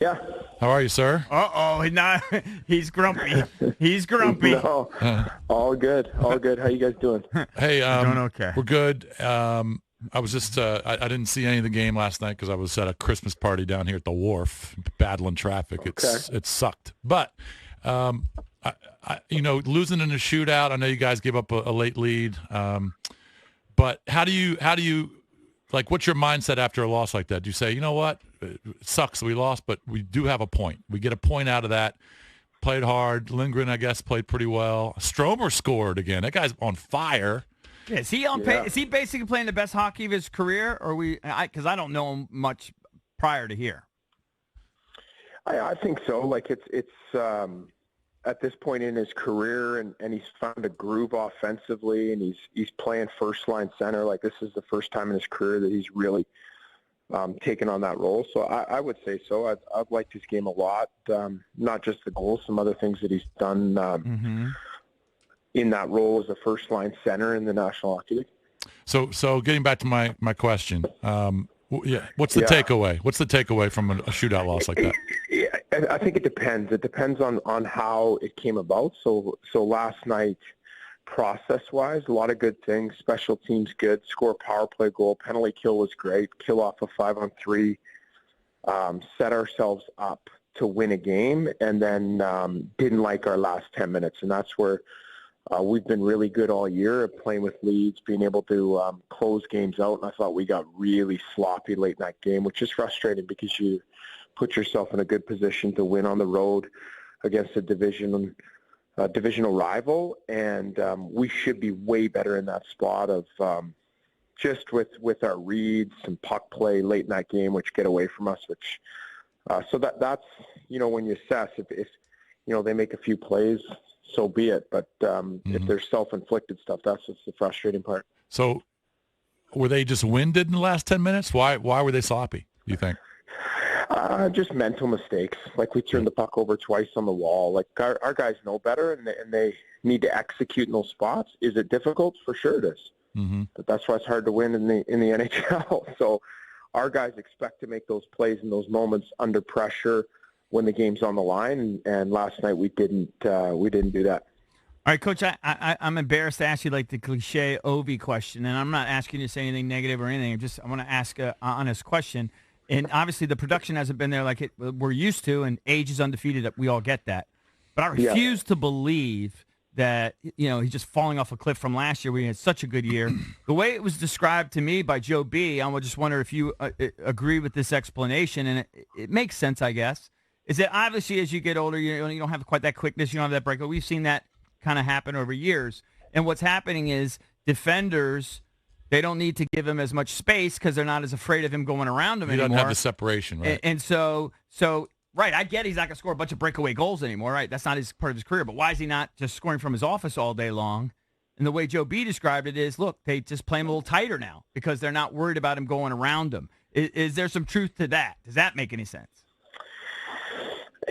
Yeah. How are you, sir? He's grumpy. He's grumpy. No, all good. All good. How you guys doing? Hey, Doing okay. We're good. I was just I didn't see any of the game last night because I was at a Christmas party down here at the wharf, battling traffic. It sucked. But losing in a shootout. I know you guys gave up a late lead. But how do you like? What's your mindset after a loss like that? Do you say, you know what, it sucks we lost, but we do have a point. We get a point out of that. Played hard. Lindgren, I guess, played pretty well. Stromer scored again. That guy's on fire. Yeah, is he on? Is he basically playing the best hockey of his career, or because I don't know him much prior to here. I think so. Like it's at this point in his career, and he's found a groove offensively, and he's playing first line center. Like this is the first time in his career that he's really taken on that role. So I would say so. I've liked his game a lot. Not just the goals, some other things that he's done in that role as a first line center in the National Hockey League. So getting back to my question, what's the takeaway? What's the takeaway from a shootout loss like that? Yeah, I think it depends. It depends on how it came about. So last night, process-wise, a lot of good things. Special teams good. Score a power play goal. Penalty kill was great. Kill off a 5-on-3. Set ourselves up to win a game, and then didn't like our last 10 minutes. And that's where we've been really good all year at playing with leads, being able to close games out. And I thought we got really sloppy late in that game, which is frustrating because you put yourself in a good position to win on the road against a divisional rival. And we should be way better in that spot of just with our reads and puck play late in that game, which get away from us, which so that's, when you assess if they make a few plays, so be it. But if there's self-inflicted stuff, that's just the frustrating part. So were they just winded in the last 10 minutes? Why were they sloppy, do you think? Just mental mistakes. Like we turned the puck over twice on the wall. Like our guys know better, and they need to execute in those spots. Is it difficult? For sure it is. Mm-hmm. But that's why it's hard to win in the NHL. So our guys expect to make those plays in those moments under pressure when the game's on the line, and last night we didn't do that. All right, Coach, I'm embarrassed to ask you like the cliche Ovi question, and I'm not asking you to say anything negative or anything. I want to ask an honest question. And obviously the production hasn't been there like we're used to, and age is undefeated. We all get that. But I refuse to believe that, he's just falling off a cliff from last year where he had such a good year. The way it was described to me by Joe B., I just wonder if you agree with this explanation, and it makes sense, I guess. Is that obviously as you get older, you don't have quite that quickness, you don't have that break. We've seen that kind of happen over years. And what's happening is defenders, they don't need to give him as much space because they're not as afraid of him going around him anymore. He doesn't have the separation, right? And so right, I get he's not going to score a bunch of breakaway goals anymore, right? That's not part of his career. But why is he not just scoring from his office all day long? And the way Joe B. described it is, look, they just play him a little tighter now because they're not worried about him going around him. Is there some truth to that? Does that make any sense?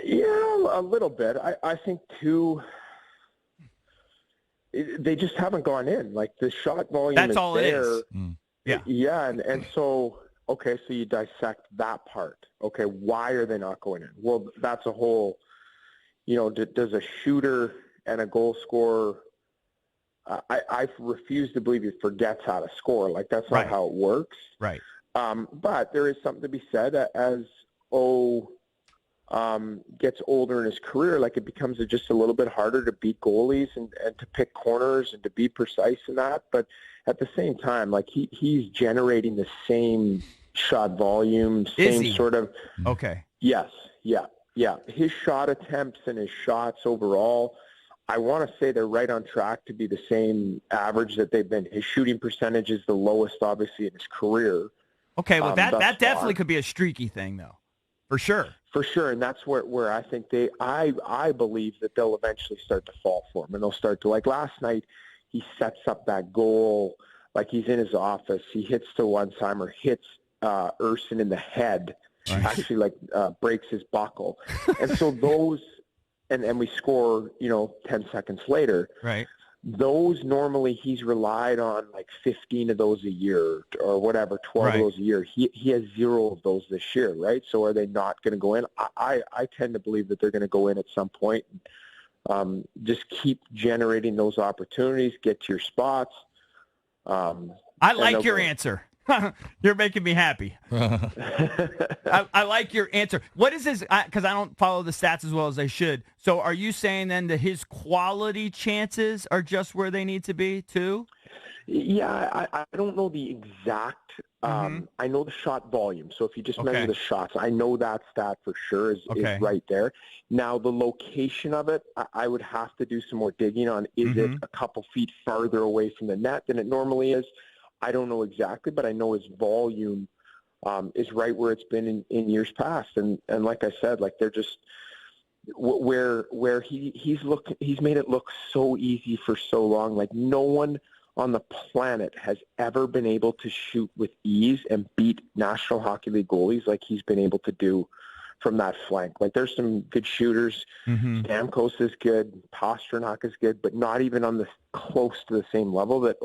Yeah, a little bit. I think, too, they just haven't gone in. Like, the shot volume That's is all there. It is. Yeah. Yeah, and so, okay, so you dissect that part. Okay, why are they not going in? Well, that's a whole, does a shooter and a goal scorer, I refuse to believe he forgets how to score. Like, that's not how it works. Right. But there is something to be said as gets older in his career, like it becomes just a little bit harder to beat goalies and to pick corners and to be precise in that. But at the same time, like he's generating the same shot volume, same sort of. Okay. Yes. Yeah. His shot attempts and his shots overall, I want to say they're right on track to be the same average that they've been. His shooting percentage is the lowest, obviously, in his career. Okay, well, that definitely could be a streaky thing, though. For sure. For sure, and that's where I think I believe that they'll eventually start to fall for him, and they'll start to, like last night, he sets up that goal, like he's in his office, he hits to one-timer, hits Urson in the head, actually breaks his buckle, and so those, and we score, 10 seconds later. Right. those normally he's relied on like 15 of those a year or whatever, 12 Right. of those a year. He has 0 of those this year, right? So are they not going to go in? I tend to believe that they're going to go in at some point. Just keep generating those opportunities, get to your spots. I like your answer. You're making me happy. I like your answer. What is his, because I don't follow the stats as well as I should. So are you saying then that his quality chances are just where they need to be too? Yeah, I don't know the exact, I know the shot volume. So if you just measure the shots, I know that stat for sure is right there. Now, the location of it, I would have to do some more digging on. Is it a couple feet farther away from the net than it normally is? I don't know exactly, but I know his volume is right where it's been in years past. And like I said, like they're just where he's made it look so easy for so long. Like no one on the planet has ever been able to shoot with ease and beat National Hockey League goalies like he's been able to do from that flank. Like there's some good shooters. Stamkos is good. Pastrnak is good, but not even on the close to the same level that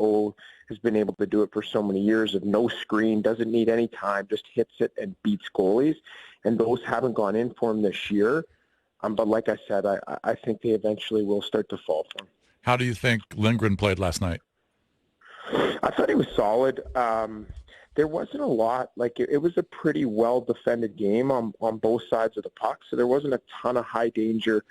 has been able to do it for so many years of no screen, doesn't need any time, just hits it and beats goalies. And those haven't gone in for him this year. But like I said, I think they eventually will start to fall for him. How do you think Lindgren played last night? I thought he was solid. There wasn't a lot. Like it was a pretty well-defended game on both sides of the puck, so there wasn't a ton of high-danger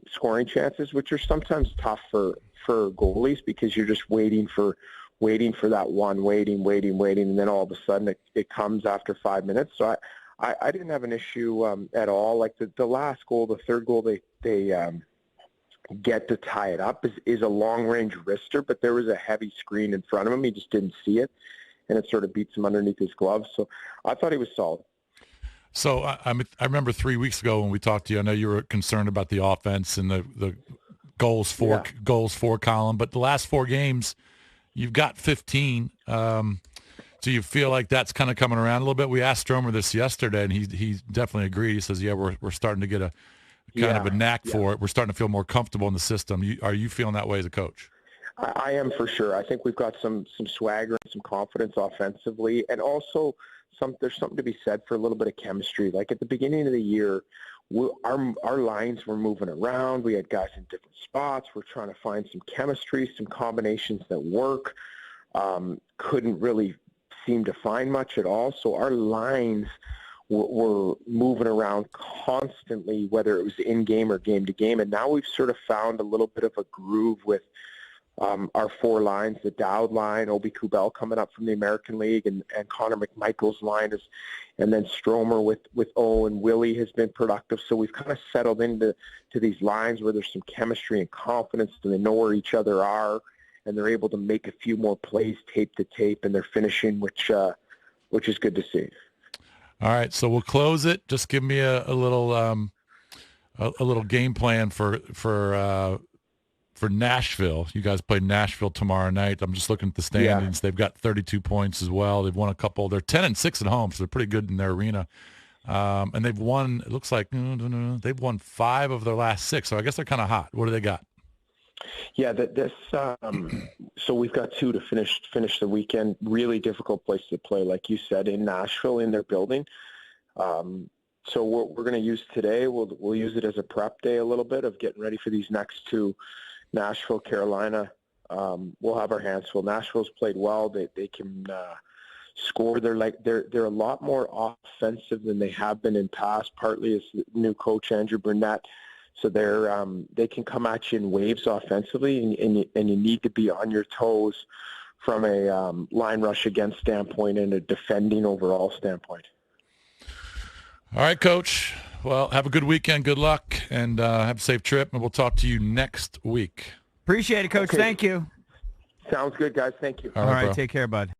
scoring chances, which are sometimes tough for goalies because you're just waiting for that one, waiting, and then all of a sudden it comes after 5 minutes. So I didn't have an issue at all. Like the last goal, the third goal, they get to tie it up is a long-range wrister, but there was a heavy screen in front of him. He just didn't see it, and it sort of beats him underneath his gloves. So I thought he was solid. So I remember 3 weeks ago when we talked to you, I know you were concerned about the offense and the goals for column, but the last 4 games, you've got 15. So you feel like that's kind of coming around a little bit. We asked Stromer this yesterday, and he definitely agreed. He says, yeah, we're starting to get a kind of a knack for it. We're starting to feel more comfortable in the system. Are you feeling that way as a coach? I am for sure. I think we've got some swagger and some confidence offensively, and also there's something to be said for a little bit of chemistry. Like at the beginning of the year, our lines were moving around. We had guys in different spots. We're trying to find some chemistry, some combinations that work. Couldn't really seem to find much at all. So our lines were moving around constantly, whether it was in-game or game-to-game. And now we've sort of found a little bit of a groove with our 4 lines, the Dowd line, Obi Kubel coming up from the American League, and Connor McMichael's line and then Stromer with O and Willie has been productive. So we've kind of settled into these lines where there's some chemistry and confidence, and they know where each other are, and they're able to make a few more plays tape to tape, and they're finishing, which is good to see. All right, so we'll close it. Just give me a little game plan for Nashville. You guys play Nashville tomorrow night. I'm just looking at the standings. Yeah. They've got 32 points as well. They've won a couple. They're 10-6 at home, so they're pretty good in their arena. And they've won. It looks like they've won 5 of their last 6. So I guess they're kind of hot. What do they got? Yeah, so we've got 2 to finish the weekend. Really difficult place to play, like you said, in Nashville, in their building. So what we're going to use today, we'll use it as a prep day a little bit of getting ready for these next 2, Nashville, Carolina. We'll have our hands full. Nashville's played well. They can score. They're a lot more offensive than they have been in past. Partly as the new coach Andrew Burnett. So they can come at you in waves offensively, and you need to be on your toes from a line rush against standpoint and a defending overall standpoint. All right, Coach. Well, have a good weekend. Good luck, and have a safe trip, and we'll talk to you next week. Appreciate it, Coach. Okay. Thank you. Sounds good, guys. Thank you. All right, take care, bud.